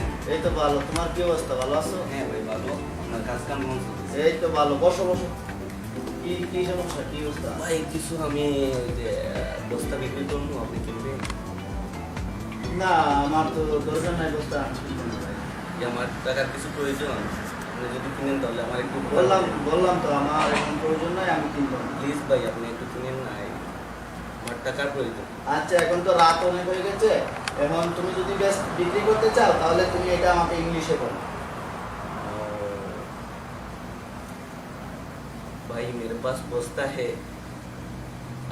আছেন? এই তো ভালো। তোমার কি অবস্থা? ভালো আছো? হ্যাঁ ভাই ভালো। আপনার কাজ কাম কেমন চলতেছে? এই তো ভালো। বসো বসো। কি কি সমস্যা? কি অবস্থা? ভাই কিছু আমি যে বস্তা বিক্রি করবো, আপনি কিনবেন? না, আমার তো দরকার নাই বস্তা। আমি কিনবো না ভাই। যে আমার টাকার কিছু প্রয়োজন, আপনি যদি কিনেন তাহলে আমার একটু বললাম তো আমার এখন প্রয়োজন নাই, আমি কিনবো না। প্লিজ ভাই আপনি একটু কিনেন না, আমার টাকার প্রয়োজন। আচ্ছা, এখন তো রাত অনেক হয়ে গেছে। এখন তুমি যদি বেশ বিক্রি করতে চাও তাহলে তুমি এটা আমাকে ইংলিশে বলো। भाई मेरे पास बस्ता है,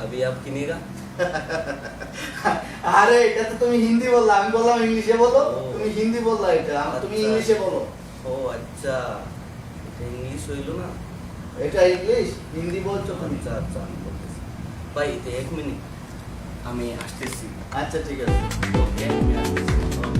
अभी आप किनेगा? আরে এটা তো তুমি হিন্দি বললা, আমি বললাম ইংলিশে বলো। ও। তুমি হিন্দি বললা, এটা তুমি আচ্ছা। ইংলিশে বলো। ও আচ্ছা, এটা ইংলিশ হইলো না? এটা ইংলিশ, হিন্দি বলছো তুমি। আচ্ছা আচ্ছা আমি বলতেছি। ভাই এটা 1 মিনিট, আমি আসতেছি। আচ্ছা ঠিক আছে। ওকে আমি আসতেছি। আসসালামু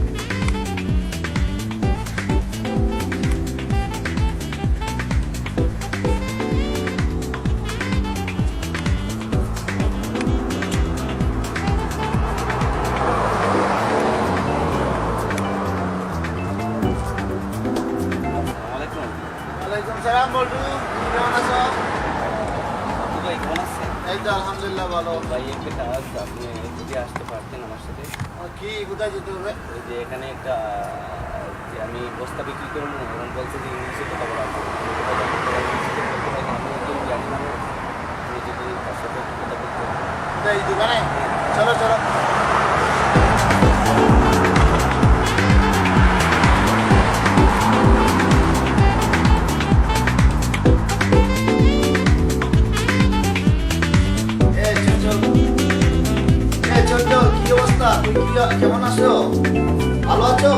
আলাইকুম। ওয়ালাইকুম সালাম বল্টু, তুমি কেমন আছো? আপু ভাই কেমন আছেন? এই তো আলহামদুলিল্লাহ ভালো। ভাই একটা কাজ, আপনি যদি আসতে পারতেন আমার সাথে। কি কোথায় যেতে হবে? ওই যে এখানে একটা যে আমি বস্তা বিক্রি করবো, এবং বলছে যে ইংলিশে কথা বলা আছে। আমি তো জানি না, আপনি যদি তার সাথে একটু কথা বলতেন। এই দোকানে? চলো চলো। কি অবস্থা? তুমি কেমন আছো? ভালো আছো?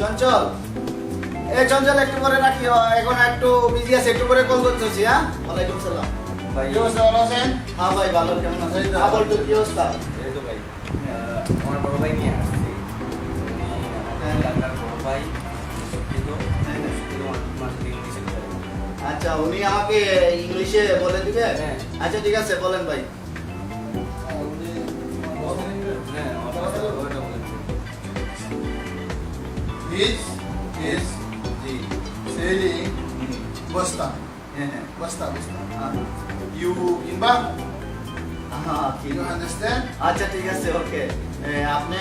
চঞ্চল, চঞ্চল একটু পরে রাখি, এখন একটু বিজি আছে, একটু পরে কল করতেছি। হ্যাঁ, ওয়ালাইকুম সালাম। ভাই কি অবস্থা, ভালো আছেন? হ্যাঁ ভাই ভালো। কেমন আছেন? হ্যাঁ বলতো, কি অবস্থা? এই তো ভাই আমার বড় ভাই নিয়ে আসছি, উনি আমাদের এলাকার বড় ভাই, শিক্ষিত মাসে ইংলিশে কথা বলে। আচ্ছা, উনি আমাকে ইংলিশে বলে দিবে? হ্যাঁ। আচ্ছা ঠিক আছে, বলেন ভাই। হ্যাঁ আমার কথা ওইটা বলেন। This is G selling basta. হ্যাঁ হ্যাঁ Basta, basta. You inbound? হ্যাঁ, ঠিক You আছে। understand? আচ্ছা ঠিক আছে, ওকে। আপনি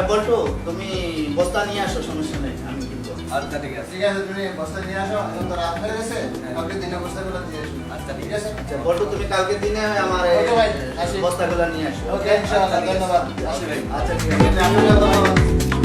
বলটু, তুমি বস্তা নিয়ে আসো, সমস্যা নেই, আমি কিনবো। আচ্ছা ঠিক আছে। ঠিক আছে, তুমি বস্তা নিয়ে আসো। এখন তো রাত হয়ে গেছে। কালকে দিনে বস্তাগুলো দিয়ে আসো। আচ্ছা ঠিক আছে? আচ্ছা বলটু, তুমি কালকে দিনে আমার Okay, ভাই, আসি। বস্তাগুলো নিয়ে আসো। ওকে, ইনশাআল্লাহ, ধন্যবাদ। আসি ভাই। আচ্ছা ঠিক আছে, আপনাকে ধন্যবাদ।